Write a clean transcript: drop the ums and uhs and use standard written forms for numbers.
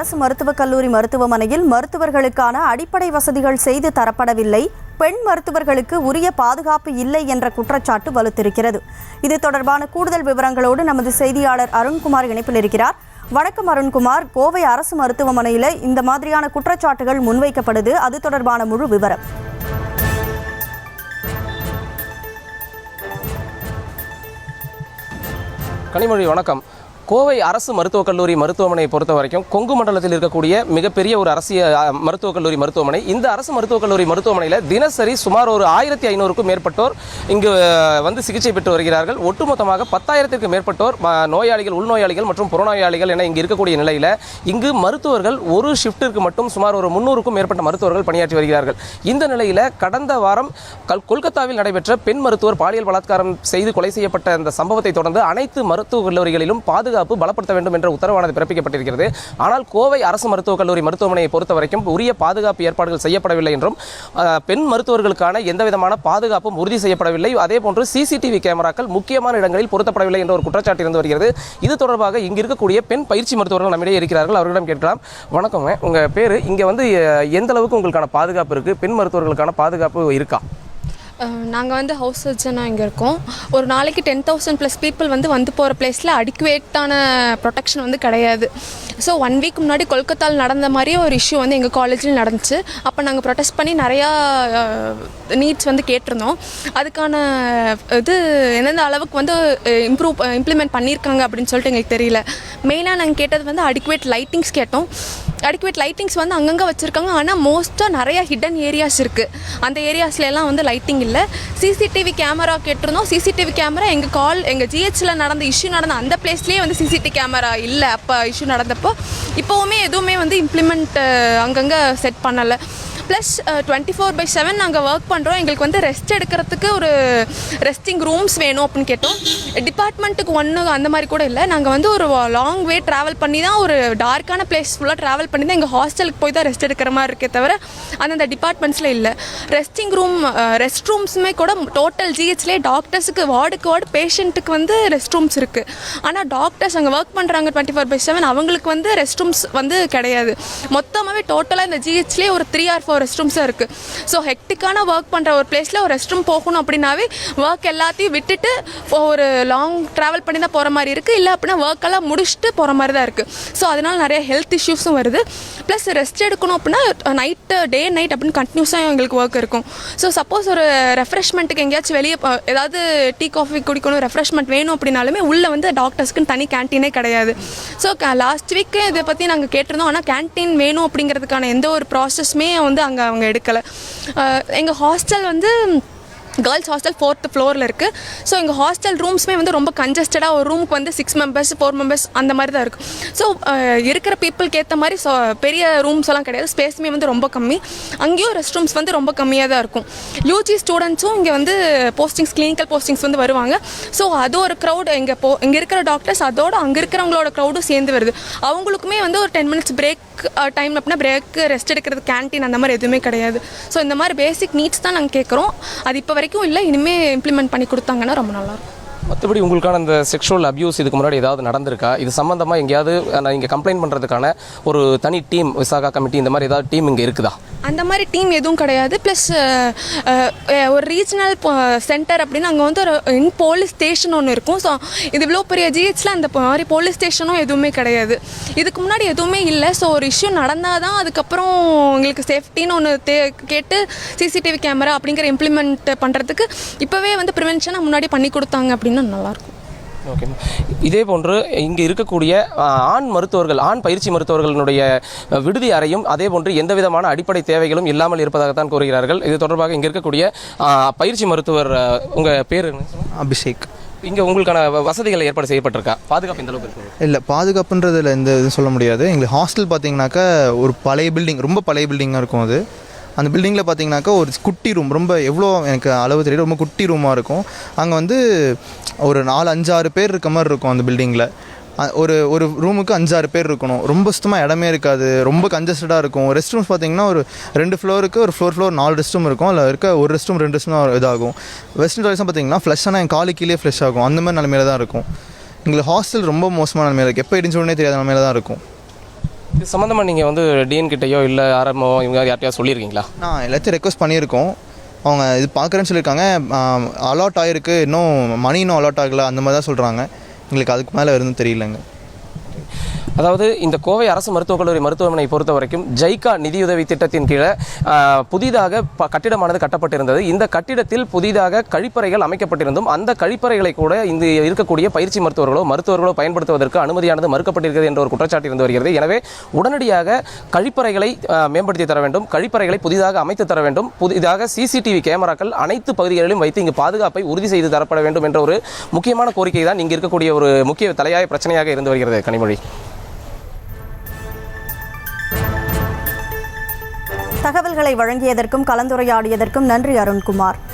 அரசு மருத்துவக் கல்லூரி மருத்துவமனையில் மருத்துவர்களுக்கான அடிப்படை வசதிகள் செய்து தரப்படவில்லை, பெண் மருத்துவர்களுக்கு உரிய பாதுகாப்பு இல்லை என்ற குற்றச்சாட்டு வலுத்திருக்கிறது. இது தொடர்பான கூடுதல் விவரங்களோடு நமது செய்தியாளர் அருண்குமார் இணைப்பில் இருக்கிறார். வணக்கம் அருண்குமார். கோவை அரசு மருத்துவமனையில் இந்த மாதிரியான குற்றச்சாட்டுகள் முன்வைக்கப்படுது, அது தொடர்பான முழு விவரம். கனிமொழி, வணக்கம். கோவை அரசு மருத்துவக் கல்லூரி மருத்துவமனையை பொறுத்த வரைக்கும் கொங்கு மண்டலத்தில் இருக்கக்கூடிய மிகப்பெரிய ஒரு மருத்துவக் கல்லூரி மருத்துவமனை. இந்த அரசு மருத்துவக் கல்லூரி மருத்துவமனையில் தினசரி சுமார் ஒரு 1500க்கும் மேற்பட்டோர் இங்கு வந்து சிகிச்சை பெற்று வருகிறார்கள். ஒட்டுமொத்தமாக 10,000க்கும் மேற்பட்டோர் நோயாளிகள், உள்நோயாளிகள் மற்றும் புறநோயாளிகள் என இங்கு இருக்கக்கூடிய நிலையில் இங்கு மருத்துவர்கள் ஒரு ஷிஃப்ட்டிற்கு மட்டும் சுமார் ஒரு 300க்கும் மேற்பட்ட மருத்துவர்கள் பணியாற்றி வருகிறார்கள். இந்த நிலையில் கடந்த வாரம் கொல்கத்தாவில் நடைபெற்ற பெண் மருத்துவர் பாலியல் பலாத்காரம் செய்து கொலை செய்யப்பட்ட இந்த சம்பவத்தை தொடர்ந்து அனைத்து மருத்துவக் கல்லூரிகளிலும் பாதுகாப்பு பலப்படுத்த வேண்டும் என்ற உத்தரவானது பிறப்பிக்கப்பட்டிருக்கிறது. ஆனால் கோவை அரசு மருத்துவக் கல்லூரி மருத்துவமனையை பொறுத்த வரைக்கும் உரிய பாதுகாப்பு ஏற்பாடுகள் செய்யப்படவில்லை என்றும், பெண் மருத்துவர்களுக்கான எந்தவிதமான பாதுகாப்பும் உறுதி செய்யப்படவில்லை, அதேபோன்று சிசிடிவி கேமராக்கள் முக்கியமான இடங்களில் பொருத்தப்படவில்லை என்ற ஒரு குற்றச்சாட்டு இருந்து வருகிறது. இது தொடர்பாக இங்கு இருக்கக்கூடிய பெண் பயிற்சி மருத்துவர்கள் நம்மிடையே இருக்கிறார்கள். அவர்களிடம் கேட்கலாம். வணக்கம், உங்க பேரு, இங்க வந்து எந்த அளவுக்கு உங்களுக்கான பாதுகாப்பு இருக்கு, பெண் மருத்துவர்களுக்கான பாதுகாப்பு இருக்கா? நாங்கள் வந்து ஹவுஸ் சர்ஜனாக இங்கே இருக்கோம். ஒரு நாளைக்கு 10,000+ பீப்புள் வந்து போகிற பிளேஸில் அடிக்குவேட்டான ப்ரொடெக்ஷன் வந்து கிடையாது. ஸோ 1 வீக் முன்னாடி கொல்கத்தாவில் நடந்த மாதிரியே ஒரு இஷ்யூ வந்து எங்கள் காலேஜில் நடந்துச்சு. அப்போ நாங்கள் ப்ரொடெஸ்ட் பண்ணி நிறையா நீட்ஸ் வந்து கேட்டிருந்தோம். அதுக்கான இது எந்தெந்த அளவுக்கு வந்து இம்ப்ளிமெண்ட் பண்ணியிருக்காங்க அப்படின்னு சொல்லிட்டு எங்களுக்கு தெரியல. மெயினாக நாங்கள் கேட்டது வந்து அடிக்குவேட் லைட்டிங்ஸ் கேட்டோம். அடிக்குவேட் லைட்டிங்ஸ் வந்து அங்கங்கே வச்சுருக்காங்க, ஆனால் மோஸ்ட்டாக நிறையா ஹிடன் ஏரியாஸ் இருக்குது. அந்த ஏரியாஸ்லாம் வந்து லைட்டிங் இல்லை. சிசிடிவி கேமரா கேட்டிருந்தோம். சிசிடிவி கேமரா எங்கள் ஜிஹெச்சில் நடந்த இஷ்யூ நடந்த அந்த பிளேஸ்லேயே வந்து சிசிடிவி கேமரா இல்லை. அப்போ இஷ்யூ நடந்தப்போ இப்போவுமே எதுவுமே வந்து இம்ப்ளிமெண்ட் அங்கங்கே செட் பண்ணலை. ப்ளஸ் 24/7 நாங்கள் ஒர்க் பண்ணுறோம். எங்களுக்கு வந்து ரெஸ்ட் எடுக்கிறதுக்கு ஒரு ரெஸ்டிங் ரூம்ஸ் வேணும் அப்படின்னு கேட்டோம். டிபார்ட்மெண்ட்டுக்கு ஒன்று அந்த மாதிரி கூட இல்லை. நாங்கள் வந்து ஒரு லாங் வே ட்ராவல் பண்ணி தான், ஒரு டார்க்கான பிளேஸ் ஃபுல்லாக ட்ராவல் பண்ணி தான் எங்கள் ஹாஸ்டலுக்கு போய் தான் ரெஸ்ட் எடுக்கிற மாதிரி இருக்கே தவிர அந்தந்த டிபார்ட்மெண்ட்ஸில் இல்லை. ரெஸ்ட் ரூம்ஸுமே கூட டோட்டல் ஜிஹெச்லேயே டாக்டர்ஸுக்கு வார்டு பேஷண்ட்டுக்கு வந்து ரெஸ்ட் ரூம்ஸ் இருக்குது. ஆனால் டாக்டர்ஸ் அங்கே ஒர்க் பண்ணுறாங்க 24/7, அவங்களுக்கு வந்து ரெஸ்ட் ரூம்ஸ் வந்து கிடையாது. மொத்தமாகவே டோட்டலாக இந்த ஜிஹெச்லேயே ஒரு 3 or 4 ரெஸ்ட் ரூம்ஸாக இருக்குது. ஸோ ஹெக்டிக்கான ஒர்க் பண்ணுற ஒரு பிளேஸில் ஒரு ரெஸ்ட் ரூம் போகணும் அப்படின்னாவே ஒர்க் எல்லாத்தையும் விட்டுட்டு ஒரு லாங் ட்ராவல் பண்ணி தான் போகிற மாதிரி இருக்குது. இல்லை அப்படின்னா ஒர்க் எல்லாம் முடிச்சுட்டு போகிற மாதிரி தான் இருக்குது. ஸோ அதனால் நிறைய ஹெல்த் இஷ்யூஸும் வருது. ப்ளஸ் ரெஸ்ட் எடுக்கணும் அப்படின்னா டே நைட் அப்படின்னு கண்டினியூஸாக எங்களுக்கு ஒர்க் இருக்கும். ஸோ சப்போஸ் ஒரு ரெஃப்ரெஷ்மெண்ட்டுக்கு எங்கேயாச்சும் வெளியே ஏதாவது டீ காஃபி குடிக்கணும், ரெஃப்ரெஷ்மெண்ட் வேணும் அப்படின்னாலுமே உள்ளே வந்து டாக்டர்ஸ்க்குன்னு தனி கேன்டீனே கிடையாது. ஸோ லாஸ்ட் வீக்கு இதை பற்றி நாங்கள் கேட்டிருந்தோம். ஆனால் கேன்டீன் வேணும் அப்படிங்கிறதுக்கான எந்த ஒரு ப்ராசஸ்மே வந்து அங்கே அவங்க எடுக்கலை. எங்கள் ஹாஸ்டல் வந்து கேர்ள்ஸ் ஹாஸ்டல் 4th ஃப்ளோரில் இருக்குது. ஸோ எங்கள் ஹாஸ்டல் ரூம்ஸுமே வந்து ரொம்ப கன்ஜஸ்டடாக, ஒரு ரூமுக்கு வந்து 6 members 4 members அந்த மாதிரி தான் இருக்கும். ஸோ இருக்கிற பீப்புளுக்கு ஏற்ற மாதிரி பெரிய ரூம்ஸ் எல்லாம் கிடையாது. ஸ்பேஸுமே வந்து ரொம்ப கம்மி. அங்கேயும் ரெஸ்ட் ரூம்ஸ் வந்து ரொம்ப கம்மியாக தான் இருக்கும். யூஜி ஸ்டூடெண்ட்ஸும் இங்கே வந்து கிளினிக்கல் போஸ்டிங்ஸ் வந்து வருவாங்க. ஸோ அது ஒரு க்ரௌட், இங்கே இருக்கிற டாக்டர்ஸ் அதோடு அங்கே இருக்கிறவங்களோட க்ரௌடும் சேர்ந்து வருது. அவங்களுக்குமே வந்து ஒரு 10 minutes பிரேக் டைம் அப்படின்னா பிரேக்கு, ரெஸ்ட் எடுக்கிறது, கேன்டீன் அந்த மாதிரி எதுவுமே கிடையாது. ஸோ இந்த மாதிரி பேசிக் நீட்ஸ் தான் நாங்கள் கேட்குறோம். அது இப்போ வரைக்கும் இல்லை. இனிமேல் இம்ப்ளிமெண்ட் பண்ணி கொடுத்தாங்கன்னா ரொம்ப நல்லாயிருக்கும். மற்றபடி உங்களுக்கான இந்த செக்ஷுவல் அப்யூஸ் இதுக்கு முன்னாடி ஏதாவது நடந்திருக்கா? இது சம்மந்தமாக எங்கேயாவது இங்கே கம்ப்ளைண்ட் பண்ணுறதுக்கான ஒரு தனி டீம், விசாகா கமிட்டி இந்த மாதிரி ஏதாவது டீம் இங்கே இருக்குதா? அந்த மாதிரி டீம் எதுவும் கிடையாது. ப்ளஸ் ஒரு ரீஜனல் சென்டர் அப்படின்னு அங்கே வந்து ஒரு போலீஸ் ஸ்டேஷன் ஒன்று இருக்கும். ஸோ இது இவ்வளோ பெரிய ஜிஹெச்சில் அந்த மாதிரி போலீஸ் ஸ்டேஷனும் எதுவுமே கிடையாது. இதுக்கு முன்னாடி எதுவுமே இல்லை. ஸோ ஒரு இஷ்யூ நடந்தால் தான் அதுக்கப்புறம் எங்களுக்கு சேஃப்டின்னு ஒன்று கேட்டு சிசிடிவி கேமரா அப்படிங்கிற இம்ப்ளிமெண்ட் பண்ணுறதுக்கு இப்போவே வந்து ப்ரிவென்ஷனாக முன்னாடி பண்ணி கொடுத்தாங்க அப்படின்னா நல்லாயிருக்கும். ஓகே. இதே போன்று இங்கே இருக்கக்கூடிய ஆண் பயிற்சி மருத்துவர்களுடைய விடுதி அறையும் அதே போன்று எந்த விதமான அடிப்படை தேவைகளும் இல்லாமல் இருப்பதாகத்தான் கூறுகிறார்கள். இது தொடர்பாக இங்கே இருக்கக்கூடிய பயிற்சி மருத்துவர், உங்கள் பேர் அபிஷேக், இங்கே உங்களுக்கான வசதிகள் ஏற்பாடு செய்யப்பட்டிருக்கா? பாதுகாப்பு எந்த அளவுக்கு இருக்குது? இல்லை, பாதுகாப்புன்றதில் எந்த இதுவும் சொல்ல முடியாது. எங்களுக்கு ஹாஸ்டல் பார்த்தீங்கன்னாக்கா ஒரு பழைய பில்டிங், ரொம்ப பழைய பில்டிங்காக இருக்கும். அந்த பில்டிங்கில் பார்த்தீங்கன்னாக்கா ஒரு குட்டி ரூம், ரொம்ப எவ்வளோ எனக்கு அளவு தெரியல, ரொம்ப குட்டி ரூமாக இருக்கும். அங்கே வந்து ஒரு 4-5-6 பேர் இருக்க மாதிரி இருக்கும். அந்த பில்டிங்கில் ஒரு ரூமுக்கு 5-6 பேர் இருக்கணும். ரொம்ப சுத்தமாக இடமே இருக்காது, ரொம்ப கன்ஜஸ்டடாக இருக்கும். ரெஸ்ட் ரூம்ஸ் பார்த்தீங்கன்னா ஒரு 2 ஃப்ளோருக்கு ஒரு ஃப்ளோர் 4 ரெஸ்ட் ரூம் இருக்கும். அதில் இருக்க ஒரு ரெஸ்ட் ரூம் 2 ரெஸ்ட் ரூம் இதாகும். வெஸ்டர்ன் டாய்லெட்ஸ் பார்த்தீங்கன்னா ஃப்ளஷ்ஷான என் காலு கீழே ஃப்ளஷ் ஆகும். அந்த மாதிரி நிலமையில தான் இருக்கும். எங்களுக்கு ஹாஸ்டல் ரொம்ப மோசமான நிலமையில இருக்குது. எப்போ இடிஞ்ச உடனே தெரியாத நிலமையில தான் இருக்கும். இது சம்மந்தமாக நீங்கள் வந்து டிஎன் கிட்டேயோ இல்லை ஆர்எம்ஓ இவங்க யார்ட்டையோ சொல்லியிருக்கீங்களா? நான் எல்லாத்தையும் ரெக்வஸ்ட் பண்ணியிருக்கோம். அவங்க இது பார்க்குறேன்னு சொல்லியிருக்காங்க. அலாட் ஆகிருக்கு, இன்னும் மணி இன்னும் அலாட் ஆகலை, அந்த மாதிரி தான் சொல்கிறாங்க. எங்களுக்கு அதுக்கு மேலே எதுவும் தெரியலங்க. அதாவது இந்த கோவை அரசு மருத்துவக் கல்லூரி மருத்துவமனை பொறுத்த வரைக்கும் ஜைகா நிதியுதவி திட்டத்தின் கீழே புதிதாக கட்டிடமானது கட்டப்பட்டிருந்தது. இந்த கட்டிடத்தில் புதிதாக கழிப்பறைகள் அமைக்கப்பட்டிருந்தும் அந்த கழிப்பறைகளை கூட இந்த இருக்கக்கூடிய பயிற்சி மருத்துவர்களோ பயன்படுத்துவதற்கு அனுமதியானது மறுக்கப்பட்டிருக்கிறது என்ற ஒரு குற்றச்சாட்டு இருந்து வருகிறது. எனவே உடனடியாக கழிப்பறைகளை மேம்படுத்தி தர வேண்டும், கழிப்பறைகளை புதிதாக அமைத்து தர வேண்டும், புதிதாக சிசிடிவி கேமராக்கள் அனைத்து பகுதிகளிலும் வைத்து இங்கு பாதுகாப்பை உறுதி செய்து தரப்பட வேண்டும் என்ற ஒரு முக்கியமான கோரிக்கை தான் இங்கு இருக்கக்கூடிய ஒரு முக்கிய தலையாய பிரச்சனையாக இருந்து வருகிறது. கனிமொழி, தகவல்களை வழங்கியதற்கும் கலந்துரையாடியதற்கும் நன்றி அருண்குமார்.